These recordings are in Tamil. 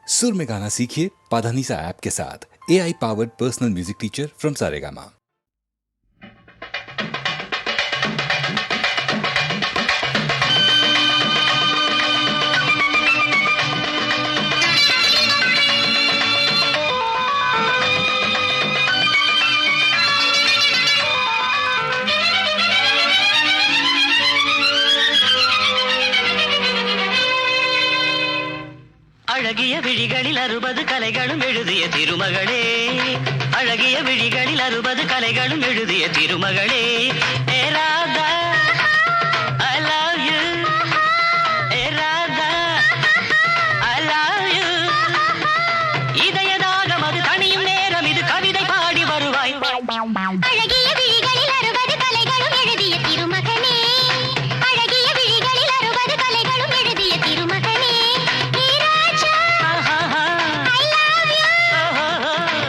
सुर में गाना सीखिए पाधानीसा ऐप के साथ। AI powered personal music teacher from Saregama. அழகிய விழிகளில் 60 கலைகளும் எழுதிய திருமகளே, அழகிய விழிகளில் 60 கலைகளும் எழுதிய திருமகளே. Hey Radha I love you, hey Radha I love you. இதயதாகம் அது தனியும் நேரம், இது கவிதை பாடி வருவாய். அழகிய விழிகளில் 60 கலைகளும் எழுதிய திருமகனே, அழகிய விழிகளில் 60 கலைகளும் எழுதிய திருமகனே. Hey Raja I love you,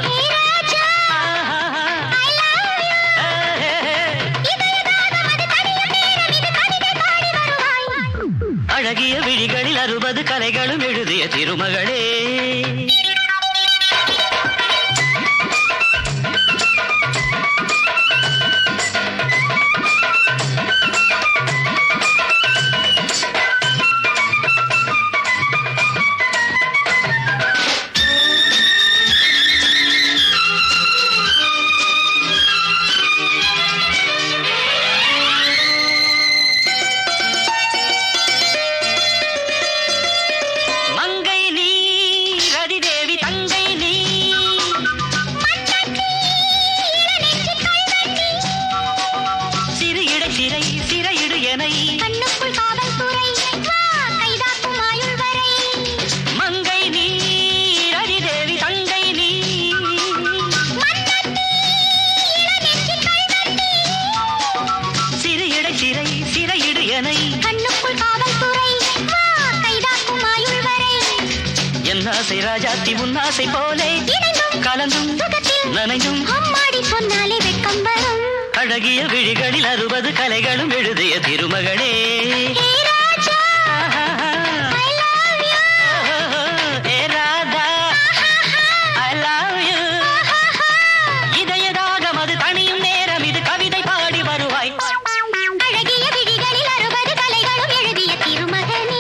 hey Raja I love you. இதயதாகம் அது தனியும் நேரம், இது கவிதை பாடி வருவாய். அழகிய விழிகளில் 60 கலைகளும் எழுதிய திருமகளே. மங்கை நீ ரதிதேவி தங்கை நீ, சிறு இடை சிறை சிறையிடு எனை. கண்ணுக்குள் காவல்துறை வா கைதாக்கும் ஆயுள் வரை. மங்கை நீ ரதிதேவி தங்கை நீ, சிறு இடை சிறை சிறையிடு எனை. கண்ணுக்குள் காவல்துறை வா கைதாக்கும் ஆயுள் வரை. என் ஆசை ராஜாத்தி உன் ஆசை போலே இணைந்தும் கலந்தும் சுகத்தில் நனைந்தும். அம்மாடி சொன்னாலே வெட்கம் வரும். அழகிய விழிகளில் 60 கலைகளும் எழுதிய திருமகளே. Hey Raja I love you, hey Radha I love you. இதயதாகம் அது தனியும் நேரம், இது கவிதை பாடி வருவாய். அழகிய விழிகளில் 60 கலைகளும் எழுதிய திருமகனே.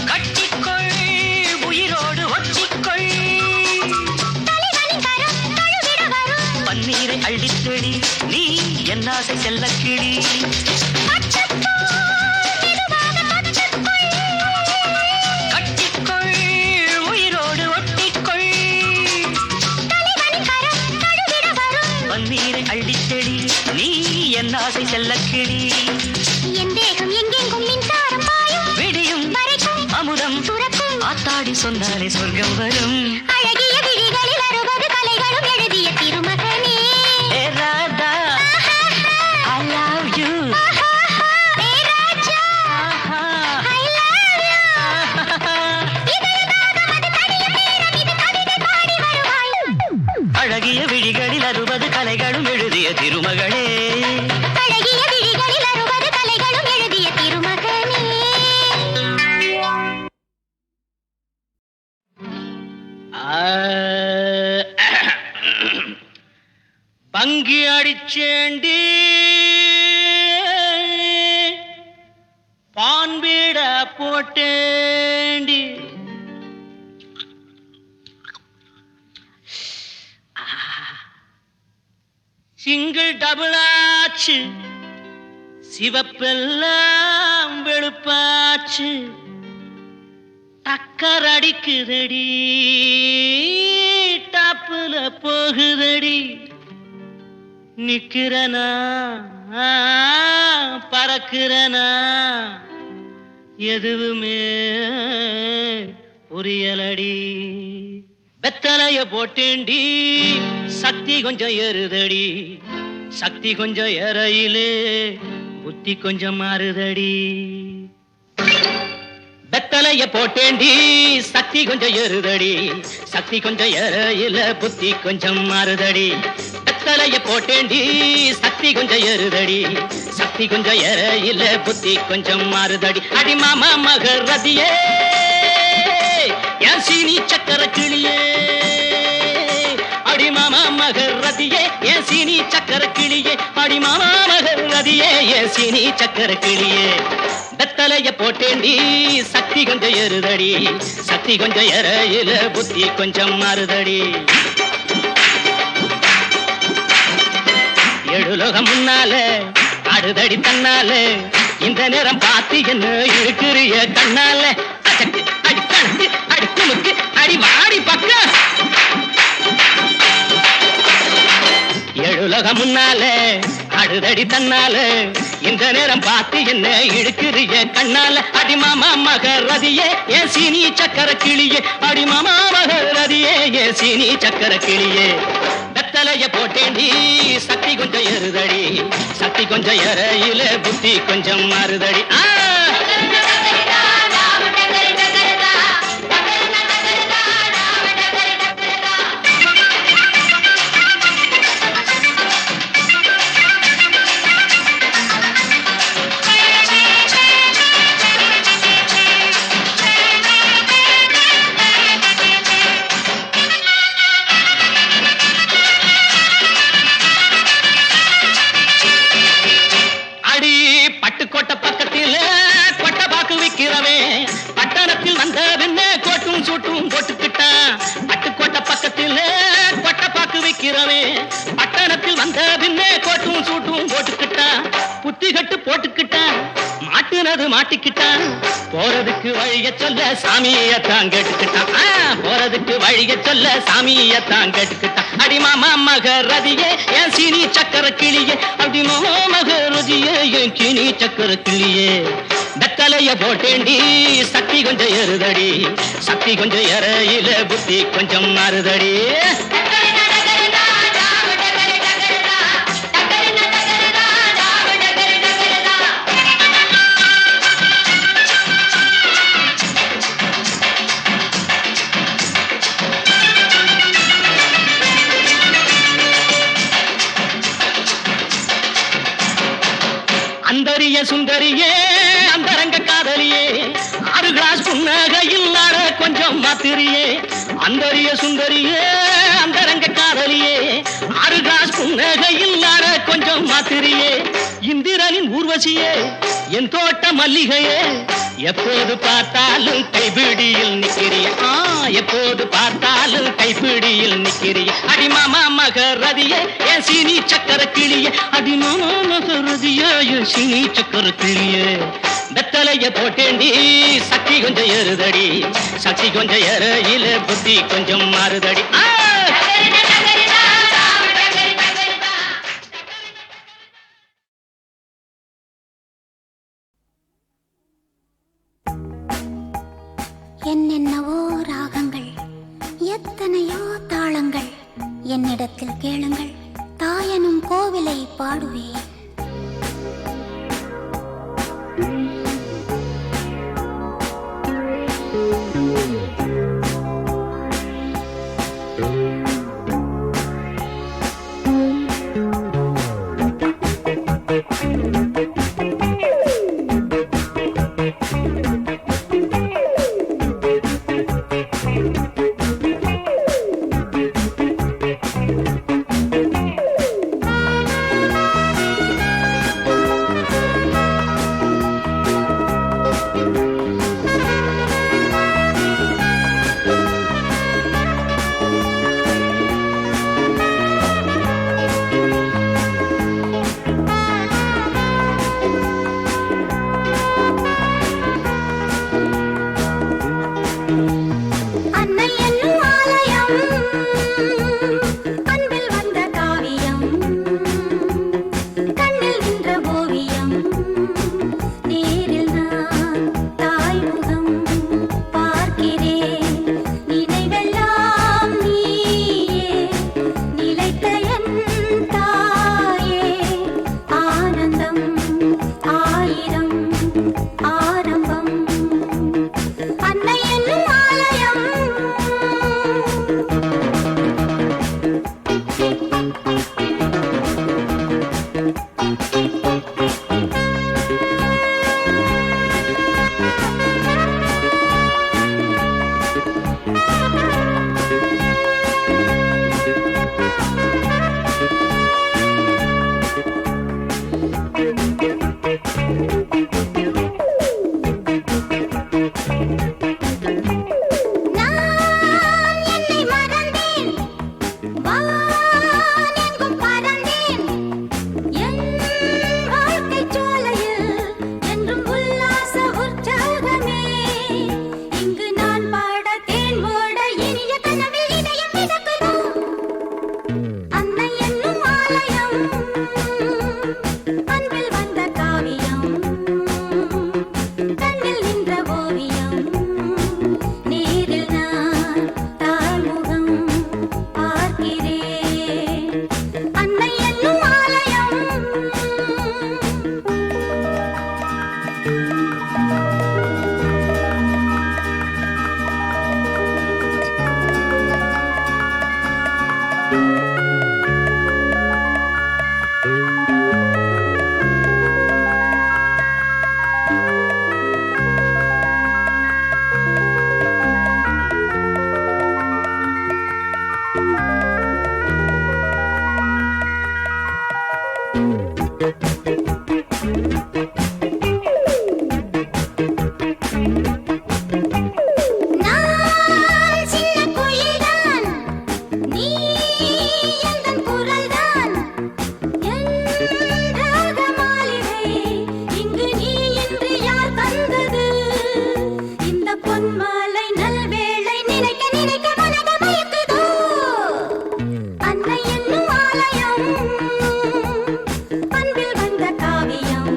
கட்டிக்கொள் உயிரோடு ஒட்டிக்கொள், தலைவனின் கரம் தழுவிட வரும். பன்னீரை அள்ளித்தெளி நீ என் ஆசை செல்லக்கிளி. கட்டிக்கொள் உயிரோடு ஒட்டிக்கொள், தலைவனின் கரம் தழுவிட வரும். பன்னீரை அள்ளித்தெளி நீ என் ஆசை செல்லக்கிளி. என் தேகம் எங்கெங்கும் மின்சாரம் பாயும். விடியும் வரைக்கும் அமுதம் துறக்கும். ஆத்தாடி சொன்னாலே சொர்க்கம் வரும். அழகிய விழிகளில் 60 கலைகளும் எழுதிய திருமகனே. Hey Radha I love you, hey Raja I love you. இதயதாகம் அது தனியும் நேரம், இது கவிதை பாடி வருவாய். அழகிய விழிகளில் 60 கலைகளும் எழுதிய திருமகளே. அழகிய விழிகளில் 60 கலைகளும் எழுதிய திருமகனே. பங்கி அடிச்சேண்டி பான்பீட போட்டேண்டி. சிங்கிள் டபுள் ஆச்சு, சிவப்பெல்லாம் வெளுப்பாச்சு. டக்கர் அடிக்குதடி, டாப்புல போகுதடி. நிக்கிறனா பறக்கிறனா எதுவுமே புரியலடி. வெத்தலைய போட்டேண்டி சக்தி கொஞ்சம் ஏறுதடி, சக்தி கொஞ்சம் ஏறையிலே புத்தி கொஞ்சம் மாறுதடி. வெத்தலைய போட்டேண்டி சக்தி கொஞ்சம் ஏறுதடி, சக்தி கொஞ்சம் ஏறையில புத்தி கொஞ்சம் மாறுதடி. வெத்தலைய போட்டேண்டி சக்தி கொஞ்சம் ஏறுதடி, சக்தி கொஞ்சம் ஏறையில புத்தி கொஞ்சம் மாறுதடி. அடி மாமா மகரதியே என் சீனி சக்கர கிளியே, அடி மாமா மகரதியே என் சீனி சக்கர கிளியே, அடி மாமா மகரதியே என் சீனி சக்கர கிளியே. வெத்தலைய போட்டேண்டி சக்தி கொஞ்சம் ஏறுதடி, சக்தி கொஞ்சம் ஏறையில புத்தி கொஞ்சம் மாறுதடி. எழுலோகம் முன்னால அடுதடி தன்னால, இந்த நேரம் பார்த்து என்ன இழுக்கிறிய கண்ணால. அச்சக்கு அடி கணக்கு அடி குமுக்கு அடி வாடி பக்கம். எழுலோகம் முன்னால அடுதடி தன்னால, இந்த நேரம் பார்த்து என்ன இழுக்கிறிய கண்ணால. அடி மாமா மகரதியே என் சீனி சக்கர கிளியே, அடி மாமா மகரதியே என் சீனி சக்கர கிளியே. வெத்தலைய போட்டேண்டி சக்தி கொஞ்சம் ஏறுதடி, சக்தி கொஞ்சம் ஏறையில புத்தி கொஞ்சம் மாறுதடி. பட்டுக்கோட்டை பக்கத்தில் கொட்டை பாக்கு விக்கிறவே, பட்டணத்தில் வந்த பின்ன கோட்டும் சூட்டும் போட்டுக்கிட்டான். பட்டுக்கோட்டை பக்கத்தில் கொட்டை பாக்கு விக்கிறவே, பட்டணத்தில் வந்த பின்ன கோட்டும் சூட்டும் போட்டுக்கிட்டான். புத்தி கட்டு போட்டுக்கிட்டான், மாட்டுனது மாட்டிக்கிட்டான். போறதுக்கு வழிய சொல்ல சாமியத்தான் கேட்டுக்கிட்டான், போறதுக்கு வழிய சொல்ல சாமியத்தான் கேட்டுக்கிட்டான். அடி மாமா மகரதியே என் சீனி சக்கர கிளியே, அடி மாமா மகரதியே என் சீனி சக்கர கிளியே. வெத்தலைய போட்டேண்டி சக்தி கொஞ்சம் ஏறுதடி, சக்தி கொஞ்சம் ஏறையில புத்தி கொஞ்சம் மாறுதடி. அந்தரிய சுந்தரியே அந்தரங்க காதலியே, 6 கிளாஸ் புன்னகையில் ஆட கொஞ்சம் மாத்திரியே. அந்தரிய சுந்தரியே அந்தரங்க காதலியே, 6 கிளாஸ் புன்னகையில் ஆட கொஞ்சம் மாத்திரியே. இந்திரனின் ஊர்வசியே என் தோட்ட மல்லிகையே, எப்போது பார்த்தாலும் கைபிடியில் நிக்கிறிய, எப்போது பார்த்தாலும் கைபிடியில் நிக்கிறிய. அடி மாமா மகரதியே என் சீனி சக்கர கிளியே, அடி மாமா மகரதியே என் சீனி சக்கர கிளியே. வெத்தலைய போட்டேண்டி சக்தி கொஞ்சம் ஏறுதடி, சக்தி கொஞ்சம் ஏறையில புத்தி கொஞ்சம் மாறுதடி. என்னென்னவோ ராகங்கள், எத்தனையோ தாளங்கள், என்னிடத்தில் கேளுங்கள், தாயனும் கோவிலை பாடுவேன். நீ எந்தன் குரல்தான் என் ராக மாளிகை இங்கு நீ இன்று யார் தந்தது இந்த பொன்மாலை நல்வேளை நினைக்க நினைக்க மனத மயக்குதோ அன்னை என்னும் ஆலயம் அன்பில் வந்த காவியம்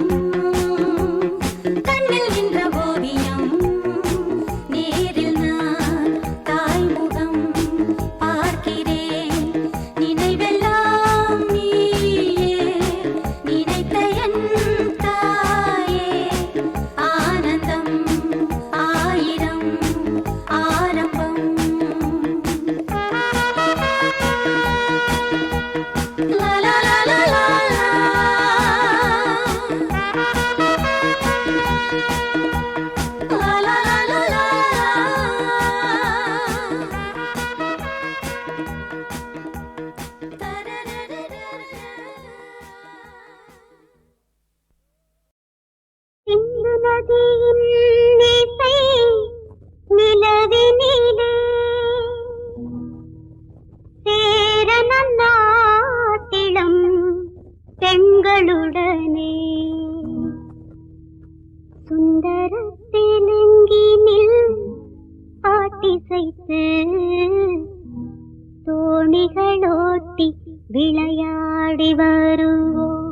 கண்ணில் நின்ற ஓவியம் நேரில் நான் தாய்முகம் பார்க்கிறேன் நினைவெல்லாம் நீயே நினைத்த என் தாயே ஆனந்தம் ஆயிரம் ஆரம்பம் லா லா லா லா லா லா லா லா லா சிந்து நதியின் இசை நிலவினிலே சேரனம் நாட்டிளம் பெண்களுடனே சுந்தர தெலுங்கினில் பாட்டிசைத்து தோணிகளோட்டி விளையாடி வருவோம்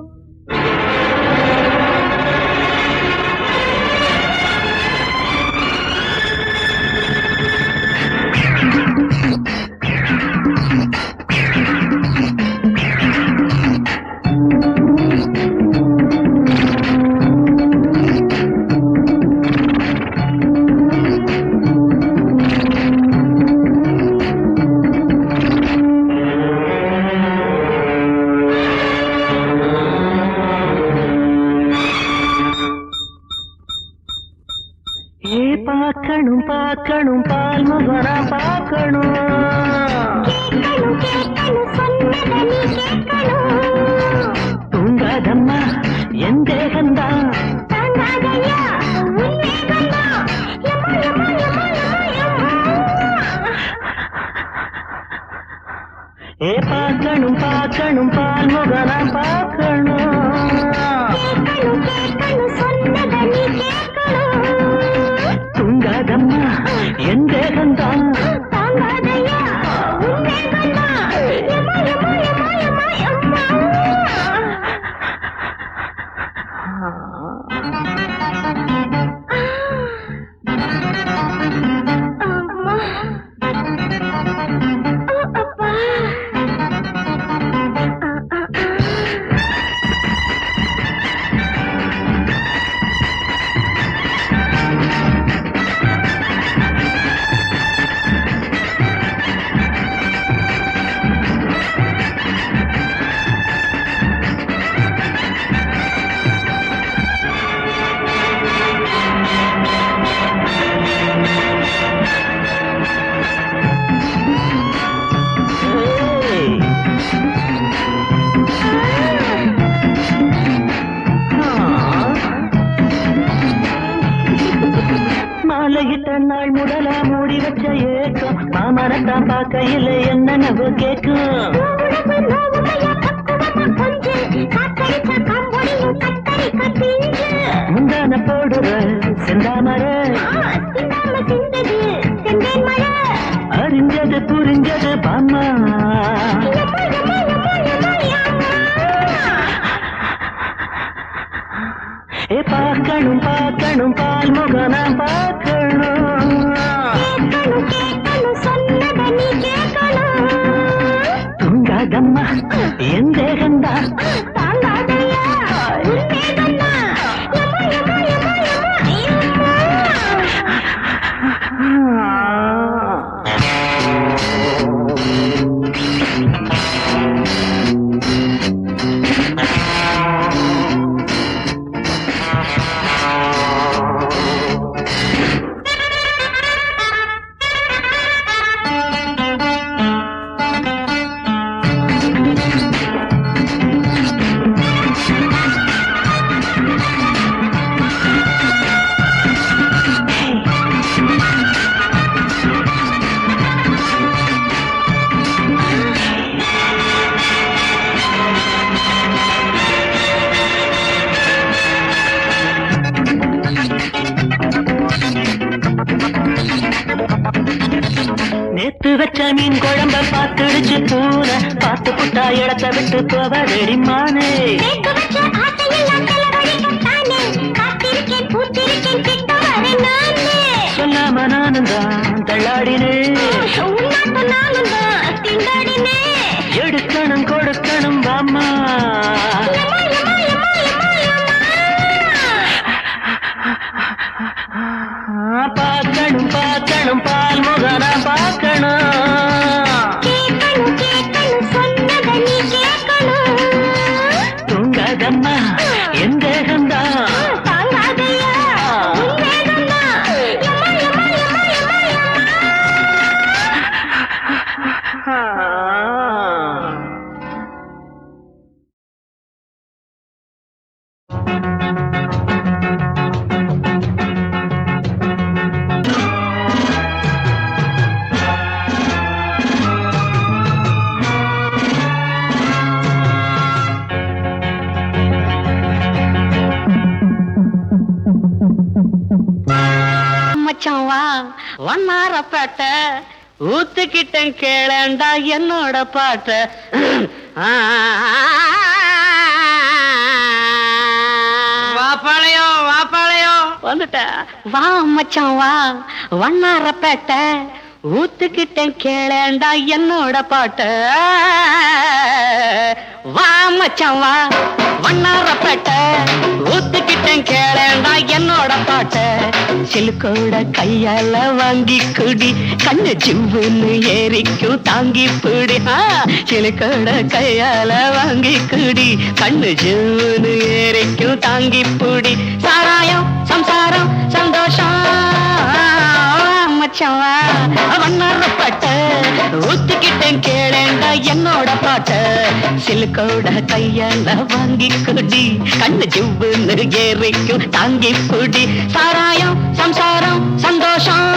பார்க்கணும் பார்க்கணும் பால்முகனா பார்க்கணும் கேட்கணும் கேட்கணும் சொன்னதை நீ கேட்கணும் தூங்காதம்மா என் தேகந்தான் தாங்காதையா உன் வேகம்தான் யம்மா யம்மா யம்மா யம்மா யம்மா பார்க்கணும் பார்க்கணும் பால்முகனா பார்க்கணும் கேட்கணும் கேட்கணும் சொன்னதை நீ கேட்கணும் தூங்காதம்மா என் தேகந்தான் தாங்காதையா உன் வேகம்தான் யம்மா யம்மா யம்மா யம்மா யம்மா அம்மா அப்பா மாலையிட்ட நாள் முதலா மூடி வச்ச ஏக்கம் மாமரத்தான் பார்க்கையில் என்ன நவு கேட்கும் முந்தான போடுற செந்தாமர அறிஞ்சது புரிஞ்சது பாமா பார்க்கணும் பார்க்கணும் பால்முகனா பார்க்கணும் தூங்காதம்மா என் தேகந்தான் மீன் குழம்ப பார்த்துடுச்சு பூனை பார்த்து புட்டா இடத்த விட்டு போவதடி மானே சேர்த்து வச்ச ஆசையெல்லாம் செலவழிக்கத்தானே காத்திருக்கேன் பூத்திருக்கேன் கிட்ட வரேன் நானே சொல்லாம நானும் தான் தள்ளாடினேன் உன்னாட்ட நானும் தான் திண்டாடினே எடுக்கணும் கொடுக்கணும் வாம்மா யம்மா, யம்மா, யம்மா, யம்மா, யம்மா. பார்க்கணும் பார்க்கணும் பால் முகனா பார்க்கணும் கேட்கணும் கேட்கணும் சொன்னதை நீ கேட்கணும் தூங்காதம்மா என் தேகம்தான் தாங்காதையா உன் வேகம்தான். யம்மா, யம்மா, யம்மா, யம்மா, யம்மா. மச்சான் வா வண்ணாரப்பேட்டை ஊத்துக்கிட்டேன் கேளண்டா என்னோட பாட்ட வாப்பாளையம் வாப்பாளையம் வந்துட்ட வா மச்சான் வா வண்ணாரப்பேட்டை ஊத்துக்கிட்டேன் கேளண்டா என்னோட பாட்ட வா மச்சான் வா வண்ணாரப்பேட்டை ஊத்துக்கிட்டேன் கேளண்டா என்னோட பாட்ட சிலுக்கோட கையால வாங்கி குடி கண்ணு ஜிவ்வுன்னு ஏறிக்கும் தாங்கி பிடி சிலுக்கோட கையால வாங்கி குடி கண்ணு ஜிவ்வுன்னு ஏறிக்கும் தாங்கி பிடி சாராயம் சம்சாரம் சந்தோஷம் மச்சவா வண்ணாரப்பட்ட ஊத்துக்கிட்டேன் கேளேண்டா என்னோட பாட்ட சிலுக்கோட கையால வாங்கி குடி கண்ணு ஜிவ்வுன்னு ஏறிக்கும் தாங்கி பிடி சாராயம் சம்சாரம் சந்தோஷம்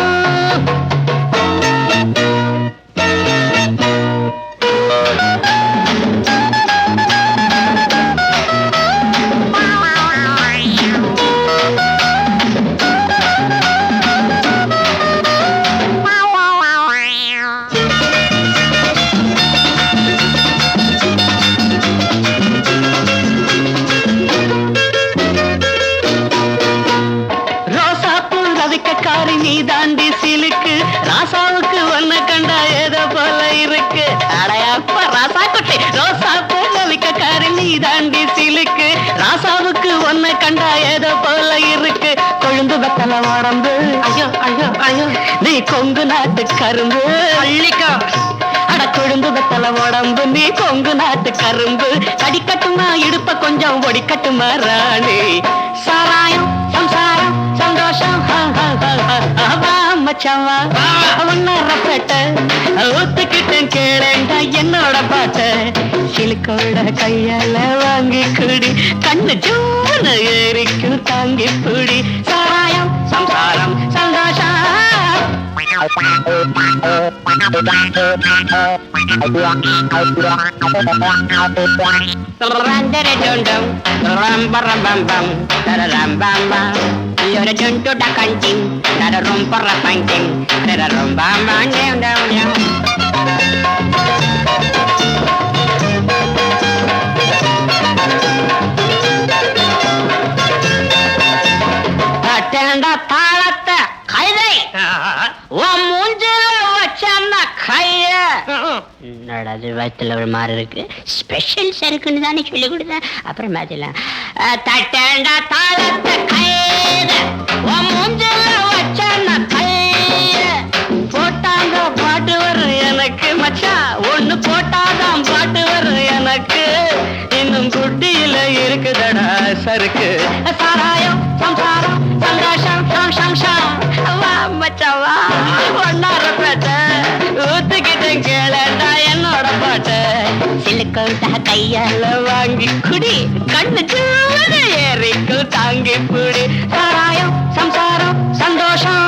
நீ தாண்டி சிலுக்கு ராசாவுக்கு ஒன்ன கண்டா ஏதோ போல இருக்கு அடையாப்ப ராசா குட்டி ரோசா போல விக்கக்காரி நீ தாண்டி சிலுக்கு ராசாவுக்கு ஒன்ன கண்டா ஏதோ போல இருக்கு கொழுந்து வெத்தல உடம்பு ஐயோ ஐயோ ஐயோ நீ கொங்கு நாட்டு கரும்பு அள்ளிக்கோ அட கொழுந்து வெத்தல உடம்பு நீ கொங்கு நாட்டு கரும்பு கடிக்கட்டுமா இடுப்ப கொஞ்சம் ஒடிக்கட்டுமா ராணி சாராயம் சம்சாரம் சந்தோஷம் மச்சாவா வண்ணாரப்பேட்ட ஊத்துக்கிட்டேன் கேளேண்டா என்னோட பாட்ட சிலுக்கோட கையால வாங்கி குடி கண்ணு ஜூன்னு ஏறிக்கும் தாங்கி பிடி சாராயம் சம்சாரம் சந்தோஷம் You're a junto da canting, not a room for a painting, not a room by my name down. Attend a palata, Kaide, one moonjil, what's கைய நடது வயிற்றுல ஒரு மாதிரி இருக்கு ஸ்பெஷல் சருக்குன்னு தானே சொல்லி கொடுத்தேன் அப்புறம் மாத்திலாம் தட்டேண்டா தாளத்தை கைத மூஞ்சல வச்சான கைய போட்டாங்க பாட்டு வரும் எனக்கு மச்சான் ஒண்ணு போட்டாதான் பாட்டு வரும் எனக்கு இன்னும் குட்டியில இருக்குதடா சருக்கு சாராயம் சம்சாரம் சந்தோஷம் ஷம் ஷம் ஷம் வா மச்சான் வா ஒன்னாரப்பேட்டை ஊத்துக்கிட்டேன் கேளடா என்னோட பாட்ட சிலுக்கோட்டா கையால வாங்கி குடி கண்ணு சூட ஏறிக்கும் தாங்கி பிடி சாராயம் சம்சாரம் சந்தோஷம்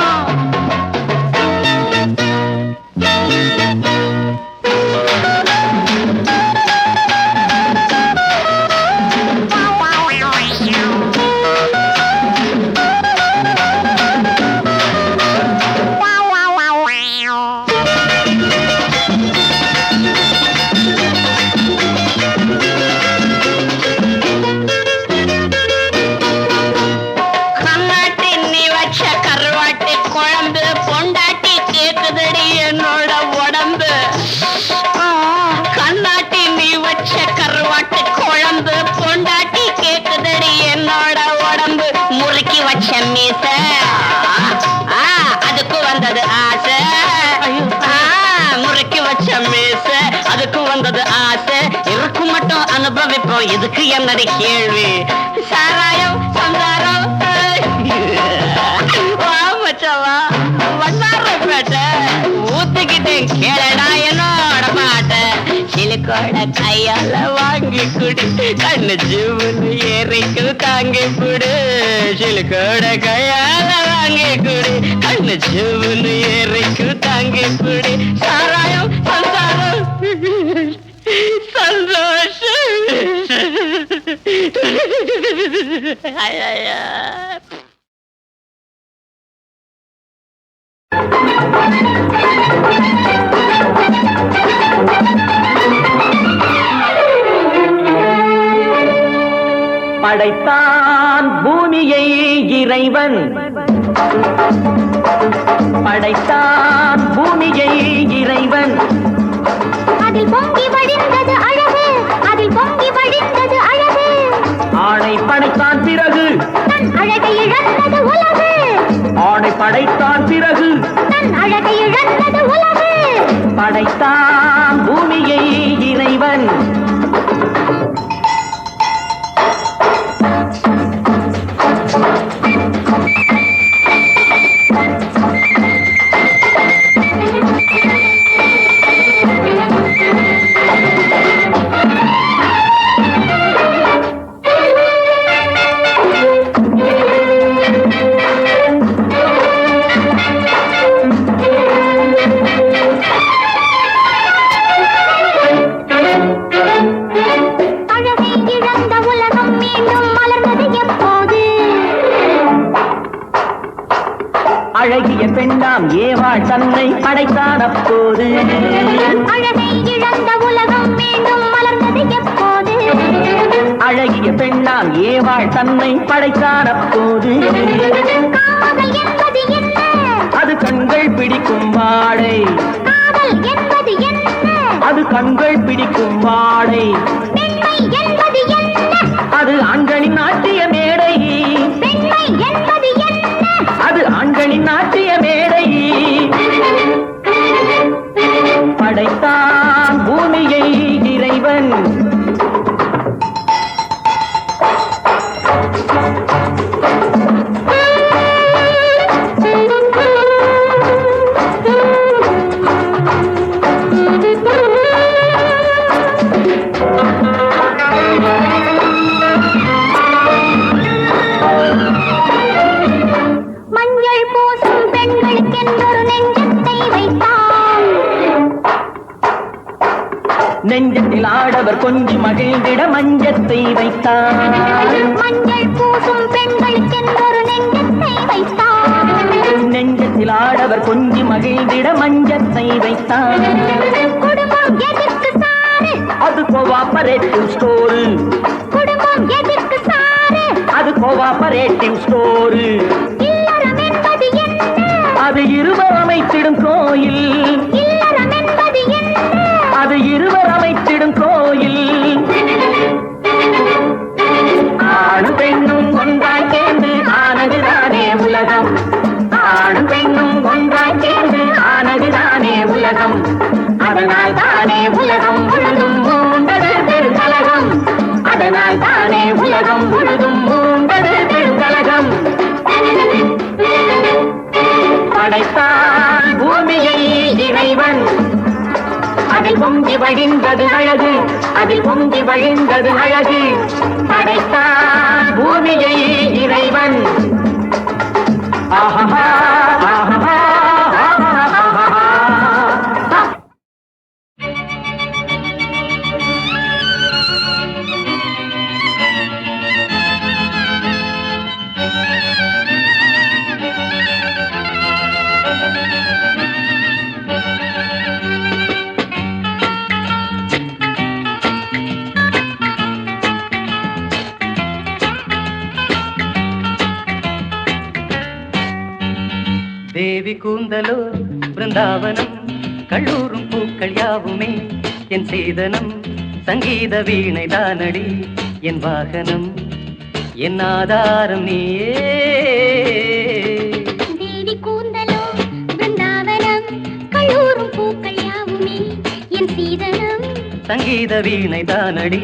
இதுக்கு என்னடி கேள்வி? சாராயம் சந்தாரம் வா மச்சவா வண்ணாரப்பேட்டை ஊத்துக்கிட்டேன் கேளடா என்னோட பாட்ட. சிலுக்கோட கையால வாங்கி குடி கண்ணு ஜீவனு ஏறிக்கு தாங்கி புடு. சிலுக்கோட கையால வாங்கி குடி கண்ணு ஜீவனு ஏறிக்கு தாங்கி புடி. சாராயம் சந்தாரம் சந்தோஷம். படைத்தான் பூமியை இறைவன், படைத்தான் பூமியை இறைவன். அதில் பொங்கி வழிந்தது அழகு, அதில் பொங்கி வழிந்தது அழகு. ஆணை படைத்தான் பிறகு தன் அழகை இழந்தது உலகு. ஆணை படைத்தான் பிறகு தன் அழகை இழந்தது உலகு. படைத்தான் பூமியை இறைவன். அழகிய பெண்ணாம் ஏவாள் தன்னை படைத்தான் அப்போது. அழகை இழந்த உலகம் மீண்டும் மலர்ந்தது எப்போது? அழகிய பெண்ணாம் ஏவாள் தன்னை படைத்தான் அப்போது. காதல் என்பது என்ன? அது கண்கள் பிடிக்கும் வாடை. காதல் என்பது என்ன? அது கண்கள் பிடிக்கும் வாடை. பெண்மை என்பது என்ன? அது ஆண்களின் நாட்டிய மேடை. பெண்மை என்பது என்ன? அது ஆண்களின் நாட்டிய மேடை. படைத்தான் பூமியை இறைவன். மஞ்சள் பூசும் பெண்களுக்கென்றொரு நெஞ்சத்தை வைத்தான். நெஞ்சத்தில் ஆடவர் கொஞ்சி மகிழ்ந்திட மஞ்சத்தை வைத்தான். மஞ்சள் பூசும் பெண்களுக்கென்றொரு நெஞ்சத்தை வைத்தான். நெஞ்சத்தில் ஆடவர் கொஞ்சி மகிழ்ந்திட மஞ்சத்தை வைத்தான். குடும்பம் எதற்கு சாரு? அது கோஆபரேட்டிவ் ஸ்டோரு. குடும்பம் எதற்கு சாரு? அது கோஆபரேட்டிவ் ஸ்டோரு. இல்லறம் என்பது என்ன? அது இருவர் அமைத்திடும் கோயில். இல்லறம் என்பது என்ன? அது இருவர் அமைத்திடும் கோயில். ஆணும் பெண்ணும் ஒன்றாய் சேர்ந்து ஆனதுதானே உலகம். ஆணும் பெண்ணும் ஒன்றாய் சேர்ந்து ஆனதுதானே உலகம். அதனால் தானே உலகம் முழுதும் மூண்டது பெருங்கலகம். அதனால் தானே உலகம் முழுதும் மூண்டது பெருங்கலகம். படைத்தான் பூமியை இறைவன். அதில் பொங்கி வழிந்தது அழகு, அதில் பொங்கி வழிந்தது அழகு. படைத்தான் பூமியை இறைவன். ஆஹா ஆஹா ஆஹா. தேவி கூந்தலோ பிருந்தாவனம், கல்லூரும் பூக்கள் யாவுமே என் சீதனம். சங்கீத வீணை தானடி என் வாகனம், என் ஆதாரம் நீயே. தேவி கூந்தலோ பிருந்தாவனம், கல்லூரும் பூக்கள் யாவுமே என் சீதனம். சங்கீத வீணை தானடி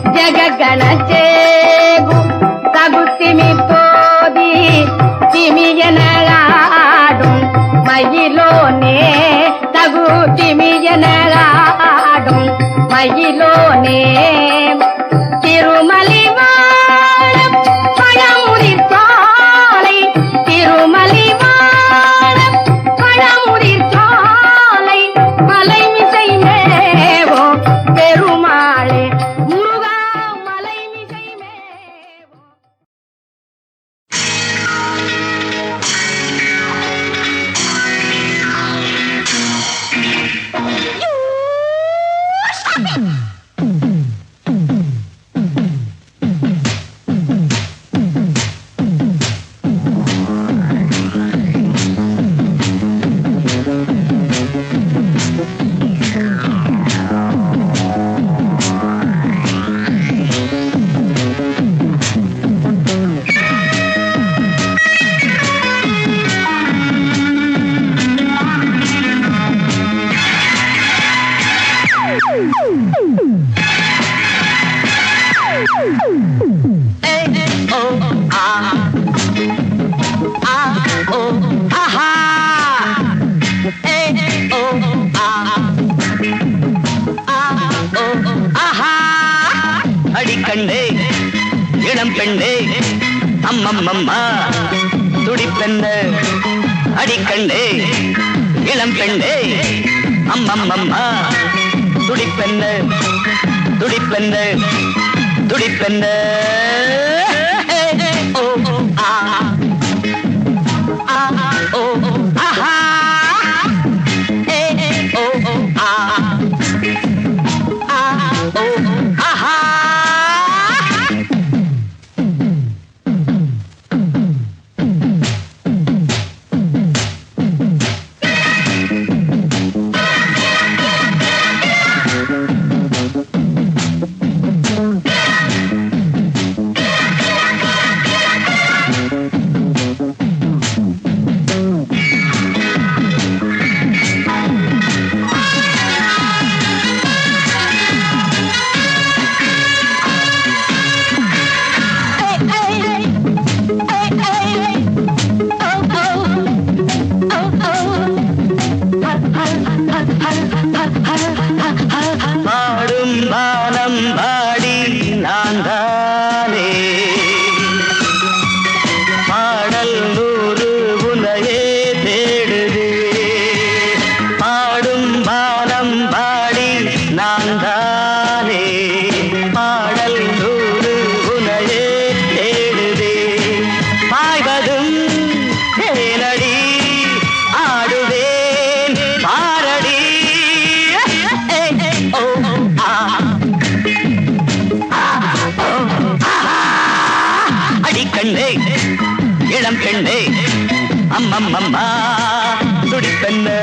ಗಣಚೇಗು ತಗುತ್ತಿಮಿ ತೋದಿ ತಿಮಿಯನಗಾಡು ಮಯಿಲೋನೆ ತಗು ತಿಮಿಯನಗಾಡು மயிலோனே திருமலிவாழம் பழமுதிர் சாலை திருமலிவாழம் பழமுதிர் சாலை மலைமிசை மேவோ பெருமாளே முருகா மலைமிசை மேவோ. அடிக்கண்டே இளம் பெண்ணே அம்மம்மம்மா துடிப்பெண்ணு அடிக்கண்டே இளம் பெண்ணே அம்மம்மம்மா துடிப்பெண்ணு துடிப்பெண்ணு துடிப்பெண்ணு ஓ ஆ ஆ ஓ ஆஹா ஓ ஆ ஓ ஆஹா. பாடும் வானம் பாடி நான் தானே பாடல் நூறு உனையே தேடுதே பாடும் வானம் பாடி நான் தானே பாடல் நூறு உனையே தேடுதே பாய்வதும் தேனடி ஆடுவேன் பாரடி ஓ ஆ அடிக்கண்ணே இளம் பெண்ணே அம்மம்மம்மா துடிப்பெண்ணே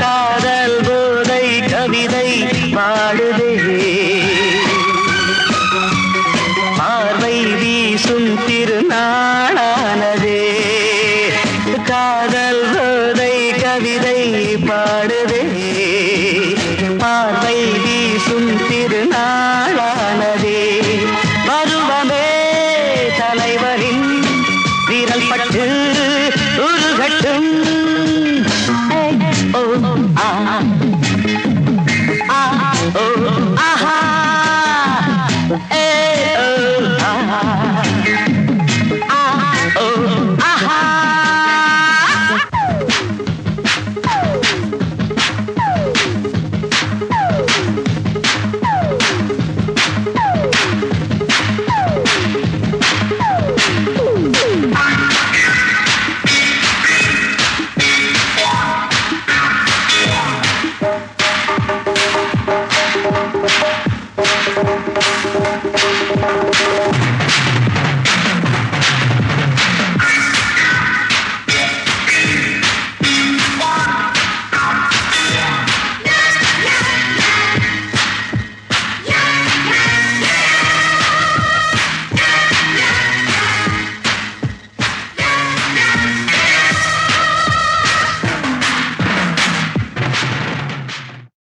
காதல் போதை கவிதை பாடுதே பார்வை வீசும் திருநாளானதே காதல் போதை கவிதை பாடுதே பார்வை வீசும் திருநாள்